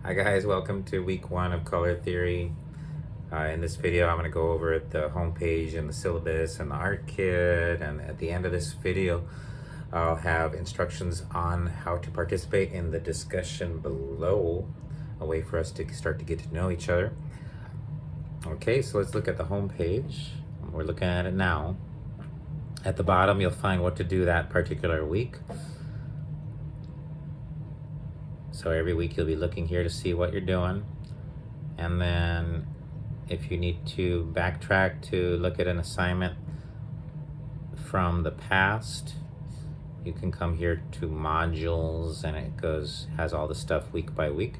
Hi guys, welcome to week 1 of color theory. In this video I'm going to go over the homepage and the syllabus and the art kit, and at the end of this video I'll have instructions on how to participate in the discussion below, a way for us to start to get to know each other. Okay, so let's look at the homepage. We're looking at it now. At the bottom you'll find what to do that particular week. So every week you'll be looking here to see what you're doing. And then if you need to backtrack to look at an assignment from the past, you can come here to modules, and it has all the stuff week by week.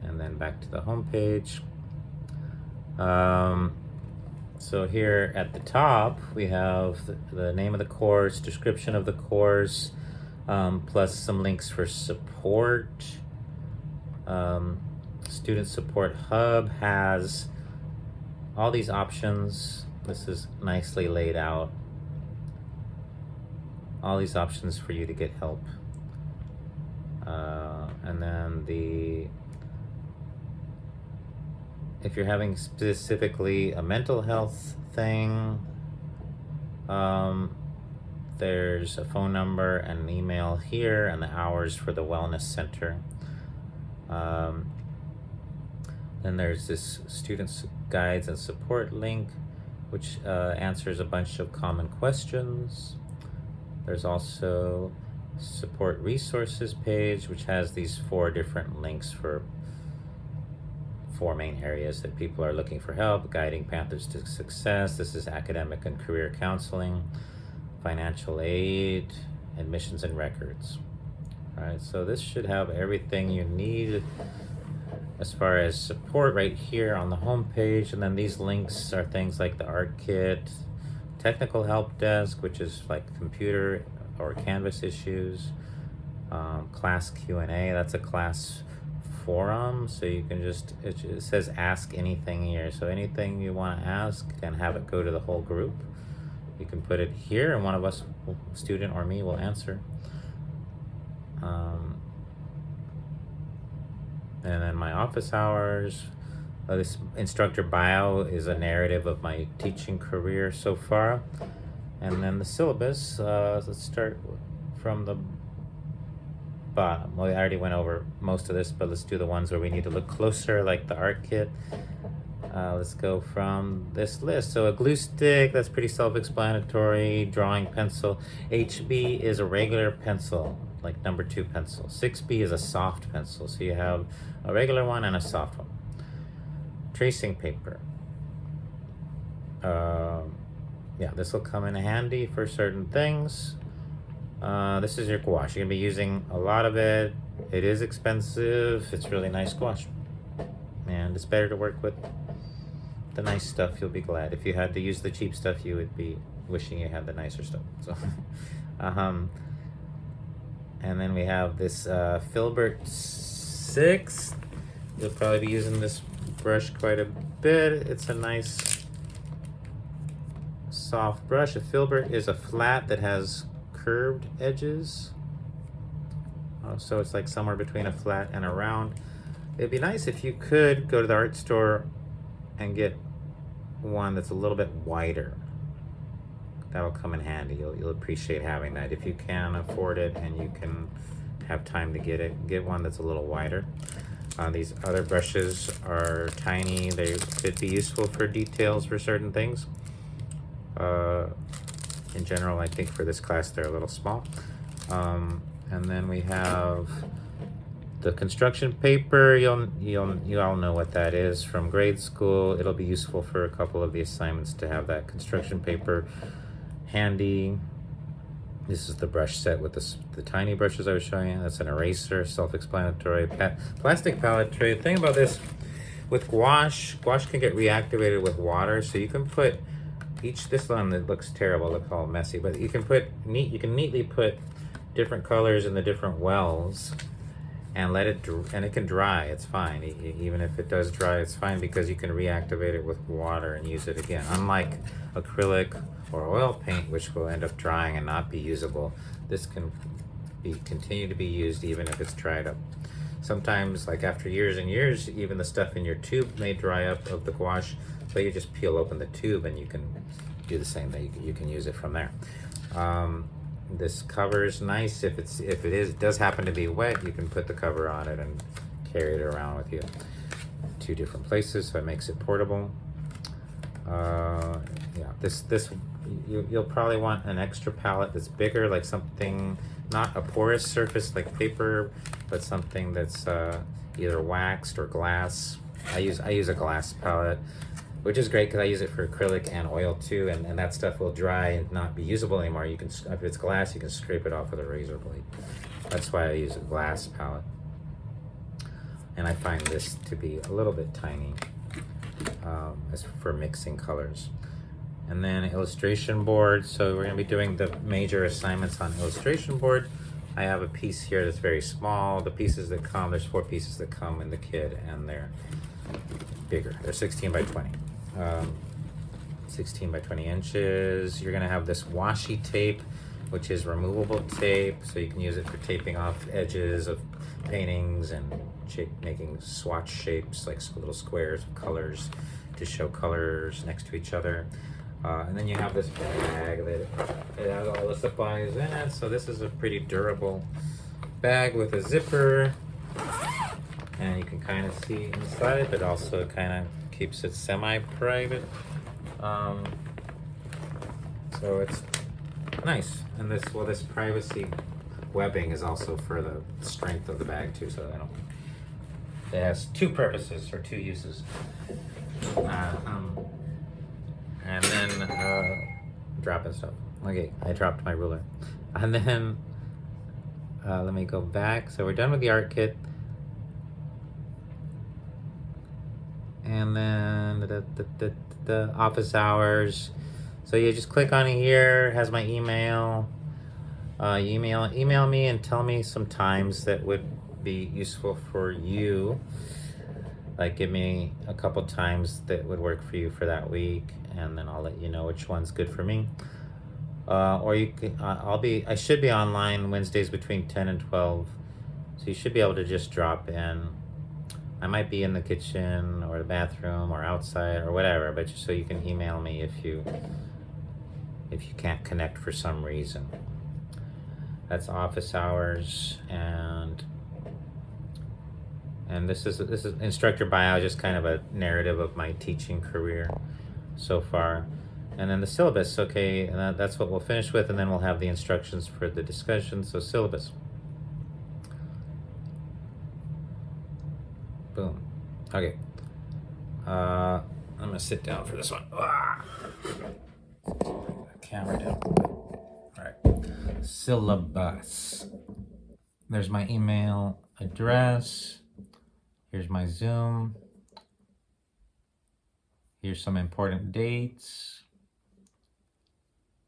And then back to the home page. So here at the top we have the name of the course, description of the course, plus some links for support. Student Support Hub has all these options. This is nicely laid out. All these options for you to get help. And then if you're having specifically a mental health thing, there's a phone number and an email here, and the hours for the Wellness Center. Then there's this Students Guides and Support link, which answers a bunch of common questions. There's also Support Resources page, which has these 4 different links for 4 main areas that people are looking for help: guiding Panthers to success. This is academic and career counseling, financial aid, admissions and records. All right, so this should have everything you need as far as support right here on the home page. And then these links are things like the art kit, technical help desk, which is like computer or Canvas issues, class Q&A, that's a class forum, so you can just, it says ask anything here, so anything you want to ask and have it go to the whole group, you can put it here and one of us, student or me, will answer. And then my office hours. This instructor bio is a narrative of my teaching career so far. And then the syllabus, let's start from the bottom. Well, I already went over most of this, but let's do the ones where we need to look closer, like the art kit. Let's go from this list. So a glue stick, that's pretty self-explanatory. Drawing pencil. HB is a regular pencil, like number 2 pencil. 6B is a soft pencil, so you have a regular one and a soft one. Tracing paper. Yeah, this will come in handy for certain things. This is your gouache. You're gonna be using a lot of it. It is expensive. It's really nice gouache, and it's better to work with the nice stuff. You'll be glad. If you had to use the cheap stuff, you would be wishing you had the nicer stuff. So, and then we have this Filbert 6. You'll probably be using this brush quite a bit. It's a nice soft brush. A Filbert is a flat that has curved edges. So it's like somewhere between a flat and a round. It'd be nice if you could go to the art store and get one that's a little bit wider. That'll come in handy. You'll appreciate having that. If you can afford it and you can have time to get it, get one that's a little wider. These other brushes are tiny. They could be useful for details for certain things. In general, I think for this class they're a little small. And then we have the construction paper. You all know what that is from grade school. It'll be useful for a couple of the assignments to have that construction paper handy. This is the brush set with the tiny brushes I was showing you. That's an eraser, self-explanatory. Plastic palette tray. The thing about this, with gouache can get reactivated with water, so you can put this one that looks terrible, looks all messy, but you can neatly put different colors in the different wells and let it, and it can dry. It's fine. Even if it does dry, it's fine, because you can reactivate it with water and use it again. Unlike acrylic or oil paint, which will end up drying and not be usable, this can continue to be used even if it's dried up. Sometimes, like after years and years, even the stuff in your tube may dry up of the gouache, so you just peel open the tube and you can do the same thing. You can use it from there. This cover is nice. If it does happen to be wet, you can put the cover on it and carry it around with you. 2 different places, so it makes it portable. Yeah, you'll probably want an extra palette that's bigger, like something, not a porous surface like paper, but something that's either waxed or glass. I use a glass palette, which is great because I use it for acrylic and oil too, and that stuff will dry and not be usable anymore. You can, if it's glass, you can scrape it off with a razor blade. That's why I use a glass palette. And I find this to be a little bit tiny as for mixing colors. And then illustration board. So we're gonna be doing the major assignments on illustration board. I have a piece here that's very small. The pieces that come, there's 4 pieces that come in the kit, and they're bigger. They're 16 by 20. 16 by 20 inches. You're gonna have this washi tape, which is removable tape, so you can use it for taping off edges of paintings and making swatch shapes, like little squares of colors to show colors next to each other. And then you have this bag that it has all the supplies in it. So this is a pretty durable bag with a zipper, and you can kind of see inside, but also kind of keeps it semi-private. So it's nice. And this privacy webbing is also for the strength of the bag too, so it has 2 purposes or 2 uses. And then dropping stuff. Okay, I dropped my ruler. And then let me go back. So we're done with the art kit. And then the office hours. So you just click on here. It has my email. Email me and tell me some times that would be useful for you. Like give me a couple times that would work for you for that week, and then I'll let you know which one's good for me. Or you can, I should be online Wednesdays between 10 and 12, so you should be able to just drop in. I might be in the kitchen or the bathroom or outside or whatever, but just so you can email me if you can't connect for some reason. That's office hours, and this is instructor bio, just kind of a narrative of my teaching career so far. And then the syllabus, okay, and that's what we'll finish with, and then we'll have the instructions for the discussion. So syllabus. Boom. Okay. I'm gonna sit down for this one. Camera down. All right. Syllabus. There's my email address. Here's my Zoom. Here's some important dates.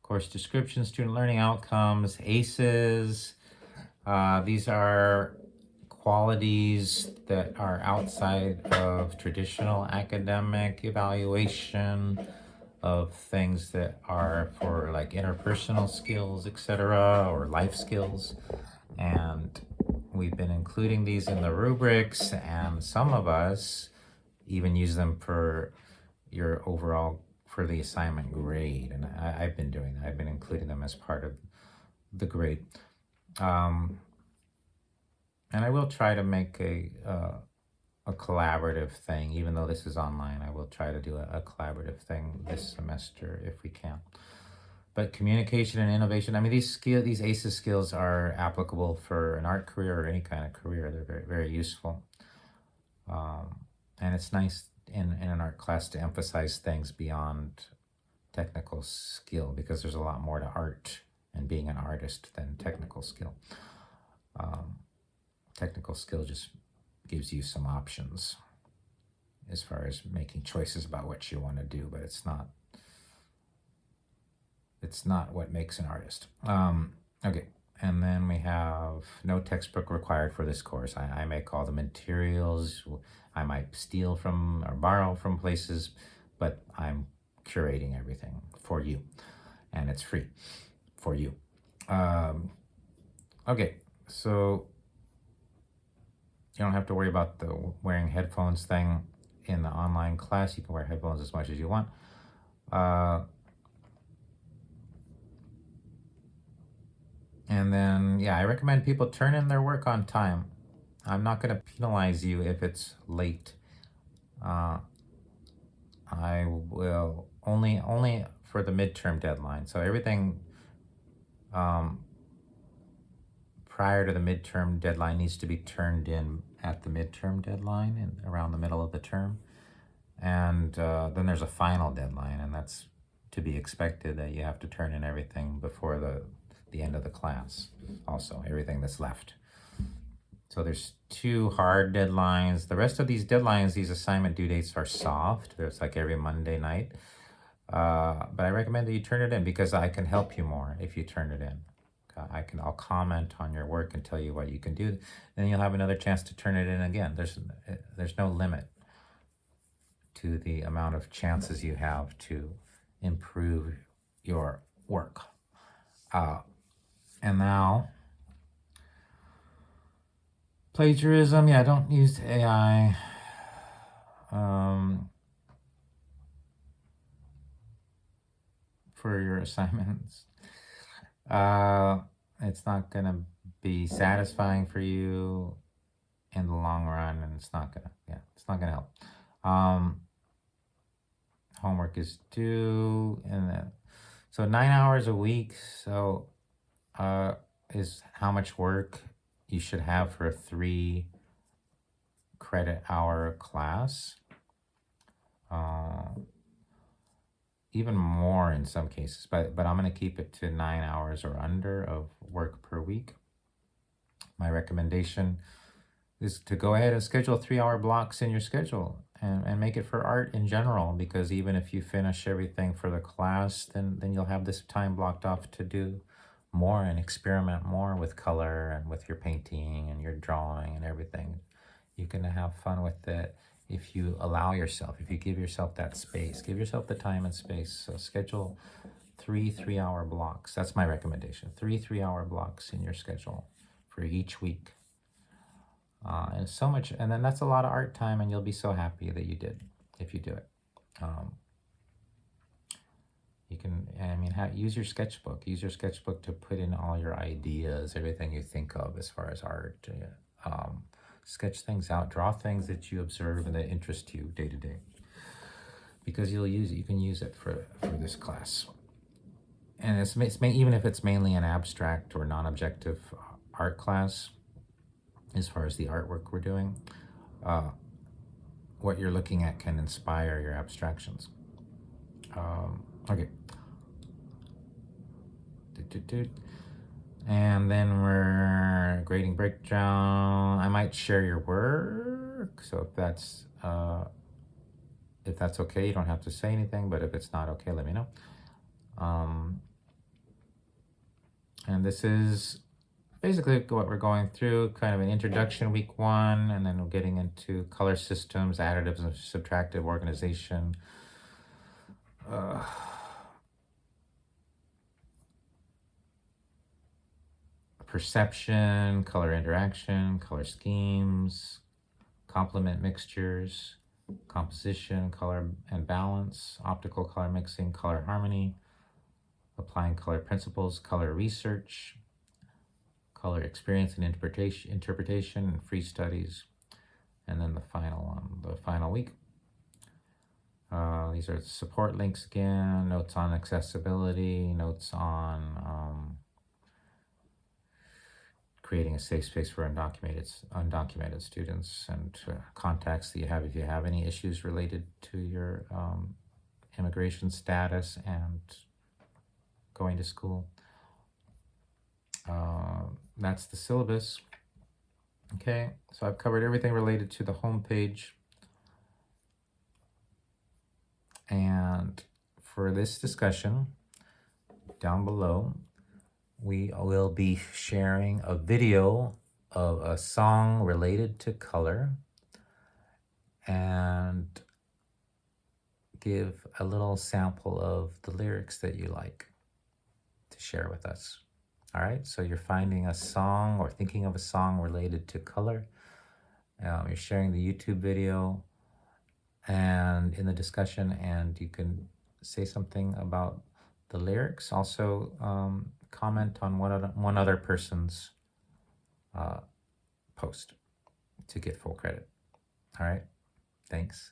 Course description, student learning outcomes, ACEs. These are qualities that are outside of traditional academic evaluation of things that are for like interpersonal skills, etc., or life skills. And we've been including these in the rubrics, and some of us even use them for your overall, for the assignment grade. And I've been doing that. I've been including them as part of the grade. And I will try to make a collaborative thing, even though this is online. I will try to do a collaborative thing this semester if we can. But communication and innovation, I mean, these ACEs skills are applicable for an art career or any kind of career. They're very, very useful. And it's nice in an art class to emphasize things beyond technical skill, because there's a lot more to art and being an artist than technical skill. Technical skill just gives you some options as far as making choices about what you want to do, but it's not what makes an artist. Okay, and then we have no textbook required for this course. I make all the materials. I might steal from or borrow from places, but I'm curating everything for you, and it's free for you. Okay, so You don't have to worry about the wearing headphones thing in the online class. You can wear headphones as much as you want. And then, yeah, I recommend people turn in their work on time. I'm not going to penalize you if it's late. I will only for the midterm deadline. So everything prior to the midterm deadline needs to be turned in at the midterm deadline and around the middle of the term. And then there's a final deadline, and that's to be expected that you have to turn in everything before the end of the class. Also, everything that's left. So there's 2 hard deadlines. The rest of these deadlines, these assignment due dates are soft. There's like every Monday night. But I recommend that you turn it in because I can help you more if you turn it in. I'll comment on your work and tell you what you can do. Then you'll have another chance to turn it in again. There's no limit to the amount of chances you have to improve your work. And now, plagiarism. Yeah, don't use AI. For your assignments. It's not going to be satisfying for you in the long run, and it's not going to help. Homework is due, and so 9 hours a week. So is how much work you should have for a 3 credit hour class. Even more in some cases, but I'm going to keep it to 9 hours or under of work per week. My recommendation is to go ahead and schedule 3-hour blocks in your schedule and make it for art in general, because even if you finish everything for the class, then you'll have this time blocked off to do more and experiment more with color and with your painting and your drawing and everything. You can have fun with it if you allow yourself, if you give yourself that space, give yourself the time and space. So schedule 3 3-hour blocks. That's my recommendation. 3 3-hour blocks in your schedule for each week. And so much, and then that's a lot of art time, and you'll be so happy that you did if you do it. You can, use your sketchbook. Use your sketchbook to put in all your ideas, everything you think of as far as art. Sketch things out, draw things that you observe and that interest you day to day, because you'll use it. You can use it for this class, and even if it's mainly an abstract or non-objective art class, as far as the artwork we're doing, what you're looking at can inspire your abstractions. Okay. And then we're grading breakdown. I might share your work, so if that's okay, you don't have to say anything, but if it's not okay, let me know. And this is basically what we're going through, kind of an introduction week 1, and then we're getting into color systems, additives and subtractive organization. Perception, color interaction, color schemes, complement mixtures, composition, color and balance, optical color mixing, color harmony, applying color principles, color research, color experience and interpretation, and free studies, and then the final one, the final week. These are support links again, notes on accessibility, notes on creating a safe space for undocumented students, and contacts that you have if you have any issues related to your immigration status and going to school. That's the syllabus. Okay, so I've covered everything related to the home page. And for this discussion, down below, we will be sharing a video of a song related to color and give a little sample of the lyrics that you like to share with us. All right, so you're finding a song or thinking of a song related to color, You're sharing the YouTube video and in the discussion, and you can say something about the lyrics. Also, comment on one other person's post to get full credit. All right, thanks.